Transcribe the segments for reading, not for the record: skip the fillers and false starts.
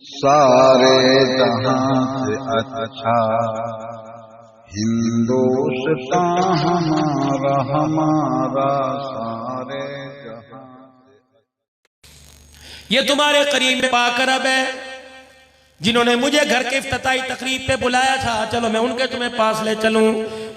सारे जहां से अच्छा हिंदुस्तान हमारा हमारा सारे जहां से। ये तुम्हारे करीब में पाकरब है जिन्होंने मुझे घर के इफ्तिताई तकरीब पे बुलाया था। चलो मैं उनके तुम्हें पास ले चलूं।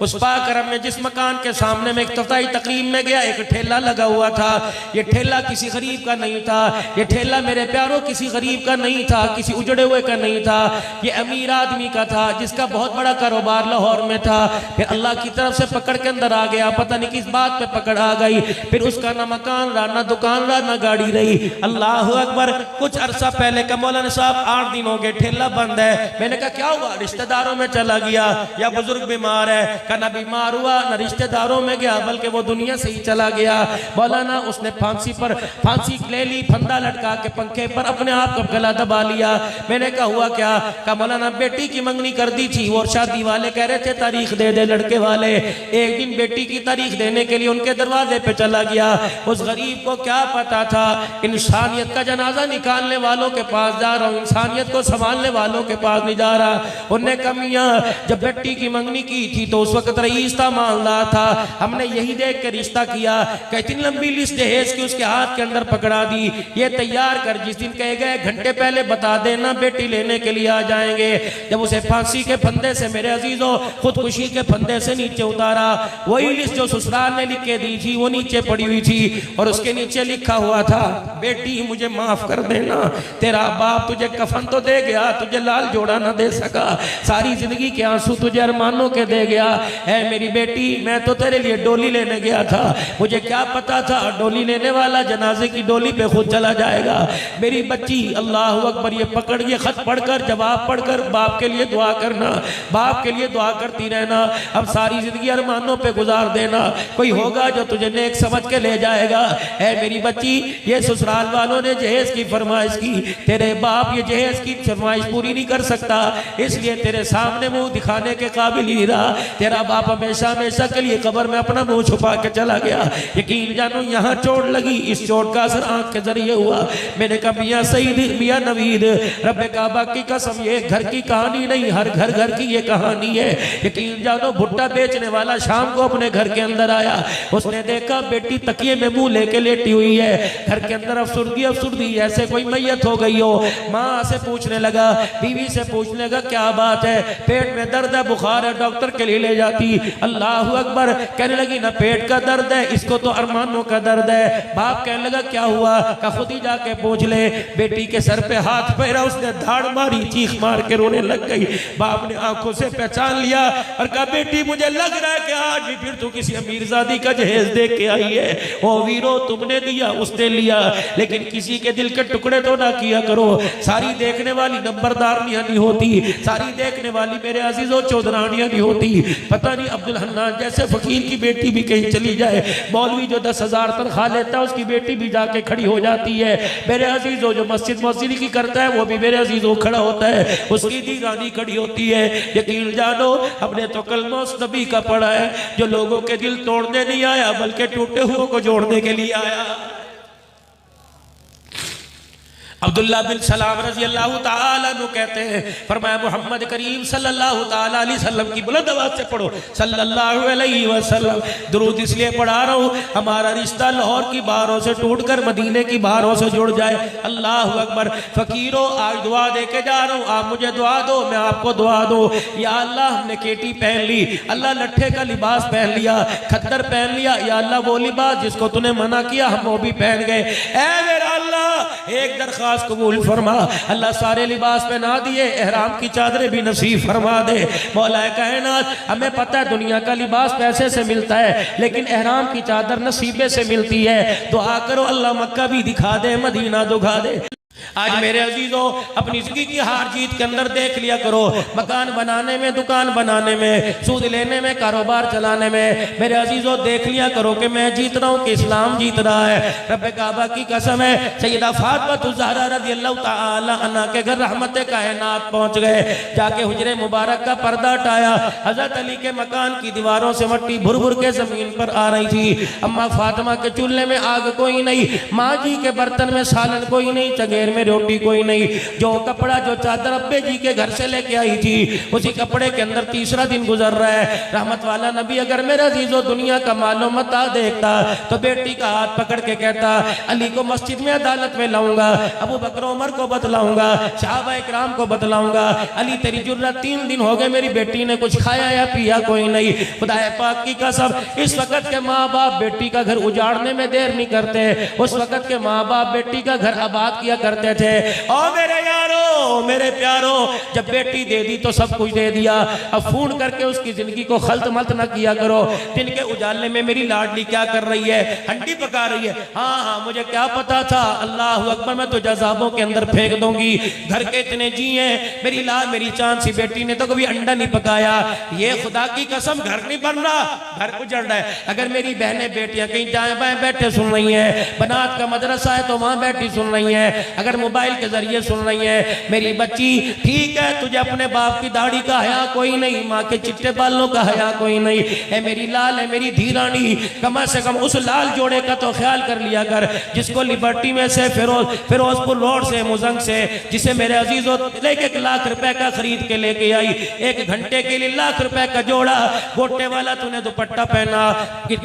उस पाकरब में जिस मकान के सामने में इफ्तिताई तकरीब में गया, एक ठेला लगा हुआ था। ये ठेला किसी गरीब का नहीं था। ये ठेला मेरे प्यारों किसी गरीब का नहीं था, किसी उजड़े हुए का नहीं था। ये अमीर आदमी का था जिसका बहुत बड़ा कारोबार लाहौर में था। फिर अल्लाह की तरफ से पकड़ के अंदर आ गया, पता नहीं किस बात पे पकड़ आ गई। फिर उसका ना मकान रहा, ना दुकान रहा, ना गाड़ी रही। अल्लाह अकबर। कुछ अरसा पहले का मौलाना साहब 8 दिन हो गए ठेला बंद है। मैंने कहा क्या हुआ? रिश्तेदारों में चला गया या बुजुर्ग बीमार है? का ना बीमार हुआ ना रिश्तेदारों में गया, बल्कि वो दुनिया से ही चला गया। मौलाना उसने फांसी ले ली, फंदा लटका के पंखे पर अपने आप का गला दबा लिया। मैंने कहा हुआ क्या? का मौलाना बेटी की मंगनी कर दी थी और शादी वाले कह रहे थे तारीख दे दे लड़के वाले। एक दिन बेटी की तारीख देने के लिए उनके दरवाजे पे चला गया। उस गरीब को क्या पता था इंसानियत का जनाजा निकालने वालों के पास जा रहा हूँ, इंसानियत को संभालने वालों के पास नहीं जा रहा। उनने कहा मियां जब बेटी की मंगनी की थी तो उस वक्त रईस था, मालदार था, हमने यही देख के रिश्ता किया। इतनी लंबी लिस्ट दहेज की उसके हाथ के अंदर पकड़ा दी। ये तैयार कर, जिस दिन कहे गए घंटे पहले बता देना बेटी लेने के लिए आ जाएंगे। जब उसे फांसी के फंदे से मेरे अजीजों खुदकुशी के फंदे से नीचे उतारा, वही लिस्ट जो ससुराल ने लिख के दी थी वो नीचे पड़ी हुई थी और उसके नीचे लिखा हुआ था बेटी मुझे माफ कर देना, तेरा बाप तुझे कफन तो दे गया, तुझे लाल जोड़ा ना दे सका, सारी जिंदगी के आंसू तुझे अरमानों के दे गया। है मेरी बेटी मैं तो तेरे लिए डोली लेने गया था, मुझे क्या पता था डोली लेने वाला जनाजे की डोली पे खुद चला जाएगा। मेरी बच्ची अल्लाह अकबर। ये पकड़ ये खत पढ़कर जवाब पढ़कर बाप के लिए दुआ करना, बाप के लिए दुआ करती रहना। अब सारी जिंदगी अरमानों पे गुजार देना, कोई होगा जो तुझे नेक समझ के ले जाएगा। है मेरी बच्ची ये ससुराल वालों ने जहेज की फरमाइश की, तेरे बाप ये जहेज की फरमाइश पूरी नहीं कर सकता, इसलिए तेरे सामने मुंह दिखाने के काबिल ही रहा। तेरा बाप हमेशा हमेशा के लिए कब्र में अपना मुंह छुपा के चला गया। यकीन जानो यहाँ चोट लगी, इस चोट का असर आंख के जरिए हुआ। मैंने कहा मियां सईद मियां नवीद रब्बे काबा की कसम ये घर की कहानी नहीं, हर घर की ये कहानी है। यकीन जानो भुट्टा बेचने वाला शाम को अपने घर के अंदर आया, उसने देखा बेटी तकिए में मुंह लेके लेटी हुई है, घर के अंदर अफसुर्दी ऐसे कोई मैयत हो गई हो। माँ से पूछने लगा, बीवी से पूछने लगा क्या बात है, पेट में दर्द है बुखार है डॉक्टर के लिए ले जाती। अल्लाह अकबर। कहने लगी ना पेट का दर्द है, इसको तो अरमानों का दर्द है। बाप कहने लगा क्या हुआ? का खुद ही जाके पूछ ले। बेटी के सर पे हाथ फेरा, उसने धाड़ मारी, चीख मार के रोने लग गई। बाप ने आंखों से पहचान लिया और कहा बेटी मुझे लग रहा है कि आज भी फिर तू किसी अमीरजादी का जहेज देख के आई है। ओ वीरो तुमने दिया उसने लिया, लेकिन किसी के दिल के टुकड़े तो ना किया करो। सारी देखने वाली नंबरदारनियां नहीं होती, सारी देखने वाली मेरे अजीजों चौधरानियां नहीं होती। पता नहीं अब्दुल हन्नान जैसे फकीर की बेटी भी कहीं चली जाए, मौलवी जो 10,000 तनख्वाह लेता है उसकी बेटी भी जाके खड़ी हो जाती है। मेरे अजीजों जो मस्जिद की करता है वो भी मेरे अजीजों खड़ा होता है, उसकी दीवानी खड़ी होती है। यकीन जानो अपने तो कलमा उस नबी का पढ़ा है जो लोगों के दिल तोड़ने नहीं आया बल्कि टूटे हुए को जोड़ने के लिए आया। अब्दुल्ला बिन सलाम रजी अल्लाह ताला अन्हु कहते हैं, फरमाया मोहम्मद करीम सल्लल्लाहु ताला अलैहि वसल्लम की बुलंद आवाज से पढ़ो सल्लल्लाहु अलैहि वसल्लम। दुरूद इसलिए पढ़ा रहा हूँ हमारा रिश्ता लाहौर की बारों से टूटकर मदीने की बारों से जुड़ जाए। अल्लाह अकबर। फकीरों आज दुआ दे के जा रहा हूँ, आप मुझे दुआ दो मैं आपको दुआ दो। या अल्लाह हमने केटी पहन ली, अल्लाह लट्ठे का लिबास पहन लिया, खद्दर पहन लिया, या अल्लाह वो लिबास जिसको तूने मना किया हम वो भी पहन गए। ऐ मेरा अल्लाह एक दरख्वास्त कबूल फरमा, अल्लाह सारे लिबास पहना दिए, एहराम की चादरें भी नसीब फरमा दे। मौला कायनात हमें पता है दुनिया का लिबास पैसे से मिलता है, लेकिन एहराम की चादर नसीबे से मिलती है। दुआ करो अल्लाह मक्का भी दिखा दे, मदीना दिखा दे। आज मेरे अजीजों अपनी जिंदगी की हार जीत के अंदर देख लिया करो, मकान बनाने में, दुकान बनाने में, सूद लेने में, कारोबार चलाने में, मेरे अजीजों देख लिया करो कि मैं जीत रहा हूँ कि इस्लाम जीत रहा है। रब्बे काबा की कसम है सैयदा फातिमा ज़हरा रज़ी अल्लाह ताला अन्हा के घर रहमत कायनात पहुंच गए, जाके हुजरे मुबारक का पर्दा हटाया। हजरत अली के मकान की दीवारों से मट्टी भुर भुर के जमीन पर आ रही थी। अम्मा फातिमा के चूल्हे में आग कोई नहीं, माँ जी के बर्तन में सालन कोई नहीं, चंगेर में में रोटी कोई नहीं। जो कपड़ा जो चादर अब्बे जी के घर से लेके आई थी उसी कपड़े के अंदर तीसरा दिन गुजर रहा है। रहमत वाला नबी अगर मेरा अजीजो दुनिया का मालो मता देखता तो बेटी का हाथ पकड़ के कहता अली को मस्जिद में अदालत में लाऊंगा, अबू बकर उमर को बतलाऊंगा, सहाबा इकराम को बतलाऊंगा। अली तेरी जुर्रत 3 दिन हो गए मेरी बेटी ने कुछ खाया या पिया कोई नहीं। खुदा पाक की कसम इस वक्त के माँ बाप बेटी का घर उजाड़ने में देर नहीं करते। उस वक्त के माँ बाप बेटी का घर आबाद किया करते थे। और मेरे यारो मेरे प्यारो, जब बेटी दे दी तो सब कुछ दे दिया। अब फोन करके उसकी जिंदगी को खल्त मल्त ना किया करो। दिन के उजाले में मेरी लाडली क्या कर रही है, हंडी पका रही है। हाँ मुझे क्या पता था, अल्लाह अकबर, मैं तो जजाबों के अंदर फेंक दूंगी। घर के इतने जी हैं, मेरी लाल मेरी चांद सी बेटी ने तो कभी अंडा नहीं पकाया। ये खुदा की कसम घर नहीं बन रहा, घर उजड़ रहा है। अगर मेरी बहनें बेटियां कहीं जाए बाएं बैठे सुन रही हैं, बनात का मदरसा है तो वहां बैठी सुन रही हैं, अगर मोबाइल के जरिए सुन रही हैं, मेरी बच्ची ठीक है तुझे अपने बाप की दाढ़ी का हया कोई नहीं, माँ के चिट्टे बालों का हया कोई नहीं है, मेरी लाल है मेरी धीरानी, कम से कम उस लाल जोड़े का तो ख्याल कर लिया कर जिसको लिबर्टी में से फिरोजपुर रोड से मुजंग से जिसे मेरे अजीजों 1 लाख रुपए का खरीद के लेके आई। 1 घंटे के लिए 1 लाख रुपए का जोड़ा, गोटे वाला तूने दुपट्टा पहना।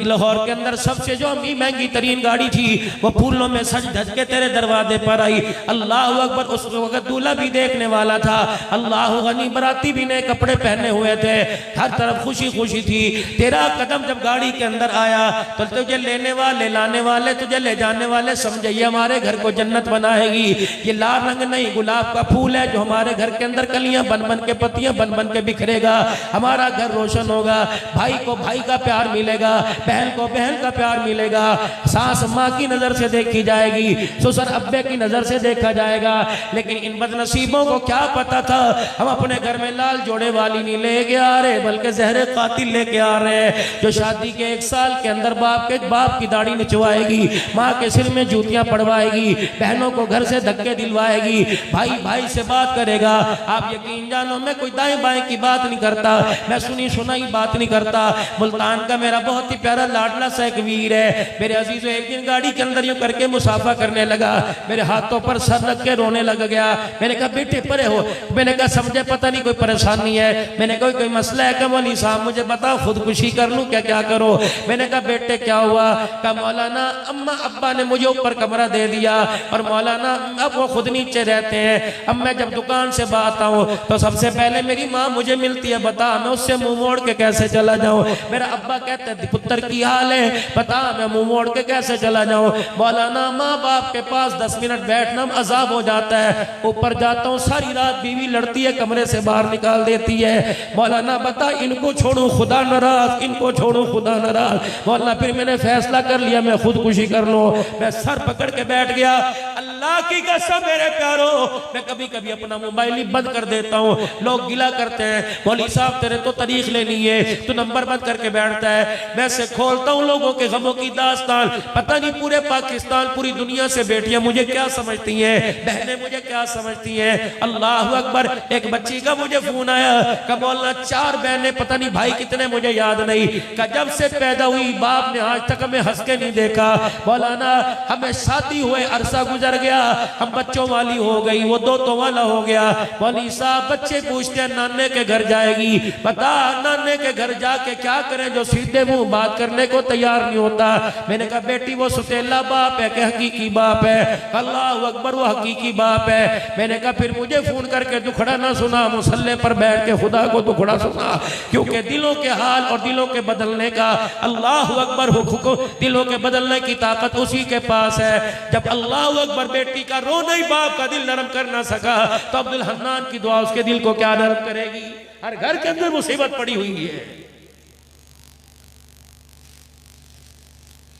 लाहौर के अंदर सबसे जो महंगी तरीन गाड़ी थी वो फूलों में सज धज के तेरे दरवाजे पर आई। अल्लाह अकबर, उस वक्त दूल्हा भी देखने वाला था। अल्लाह गनी, बराती भी नए कपड़े पहने हुए थे, हर तरफ खुशी खुशी थी। तेरा कदम जब गाड़ी के अंदर आया तो तुझे लेने वाले लाने वाले तुझे ले जाने वाले समझे ये हमारे घर को जन्नत बनाएगी। ये लाल रंग नहीं गुलाब का फूल है जो हमारे घर के अंदर कलियां बन बन के पत्तियां बन बन के बिखरेगा। हमारा घर रोशन होगा, भाई को भाई का प्यार मिलेगा, बहन को बहन का प्यार मिलेगा। सास माँ की नजर से देखी जाएगी, ससुर अब्बे की नजर से देखा जाएगा। लेकिन इन बदनसीबों को क्या पता था हम अपने घर में लाल जोड़े वाली नहीं लेके आ रहे बल्कि जहरे कातिल लेके आ रहे हैं, जो शादी के 1 साल के अंदर बाप की दाढ़ी निचवाएगी, माँ के सिर में जूतियां पड़वाएगी, बहनों को घर से धक्के दिलवाएगी, भाई भाई से बात करेगा। आप यकीन जानो मैं कोई दाएं बाएं की बात नहीं करता, मैं सुनी सुनाई बात नहीं करता। मुल्तान का मेरा बहुत ही प्यारा लाडला सा एक वीर है मेरे अजीजों, एक दिन गाड़ी के अंदर यूं करके मुसाफा करने लगा, मेरे हाथों पर सर रख के रोने लग गया। मैंने कहा बेटे परे हो, मैंने कहा समझे पता नहीं कोई परेशानी है, मैंने कहा कोई मसला है क्या मौलवी साहब मुझे बताओ, खुदकुशी कर लूं क्या क्या करो। मैंने कहा बेटे क्या हुआ, कहा मौलाना अम्मा अब्बा ने मुझे ऊपर कमरा दे दिया और मौलाना अब वो खुद नीचे रहते हैं। अब मैं जब दुकान से बात आऊँ तो सबसे पहले मेरी माँ मुझे मिलती है, बता मैं उससे मुंह मोड़ के कैसे चला जाऊँ। मेरा अब्बा कहते हैं पुत्र की हाल है, बता मैं मुंह मोड़ के कैसे चला जाऊँ। मौलाना माँ बाप के पास 10 मिनट बैठना अजाब हो जाता है, ऊपर जाता हूँ सारी रात बीवी लड़ती है, कमरे से बाहर निकाल देती है। मौलाना बता इनको छोड़ू खुदा नाराज, इनको छोड़ू खुदा नाराज। मौलाना फिर मैंने फैसला कर लिया मैं खुदकुशी कर लूं। मैं सर पकड़ के बैठ गया। अल्लाह की कसम मेरे प्यारो, मैं कभी कभी अपना मोबाइल ही बंद कर देता हूँ। लोग गिला करते हैं मौलवी साहब तेरे तो तारीख लेनी है, तू नंबर बंद करके बैठता है। मैं से खोलता हूँ लोगों के गमों की दास्तान, पता नहीं पूरे पाकिस्तान पूरी दुनिया से बेटियां मुझे क्या समझती हैं, बहनें मुझे क्या समझती हैं। अल्लाह अकबर, एक बच्ची का मुझे फोन आया, कब बोलना 4 बहनें पता नहीं भाई कितने मुझे याद नहीं, का जब से पैदा हुई बाप ने आज तक हमें हंस के नहीं देखा। मौलाना हमें शादी हुए अरसा गुजर गया, हम बच्चों वाली हो गई, वो 2 तो वाला हो गया। मौलवी साहब बच्चे पूछते हैं नाने के घर जाएगी, बता नाने के घर जाके क्या करें जो सीधे मुंह बात करने को तैयार नहीं होता। मैंने कहा बेटी वो सुतेला बाप है कि हकीकी बाप है। अल्लाह अकबर, वो हकीकी बाप है। मैंने कहा फिर मुझे फोन करके दुखड़ा ना सुना, मुसल्ले पर बैठ के खुदा को दुखड़ा सुना, क्योंकि दिलों के हाल और दिलों के बदलने का अल्लाह अकबर हुक्म, दिलों के बदलने की ताकत उसी के पास है। जब अल्लाह अकबर बेटी का रोना ही बाप का दिल नरम कर ना सका तो अब्दुल हन्नान की दुआ उसके दिल को क्या नरम करेगी। हर घर के अंदर मुसीबत पड़ी हुई है।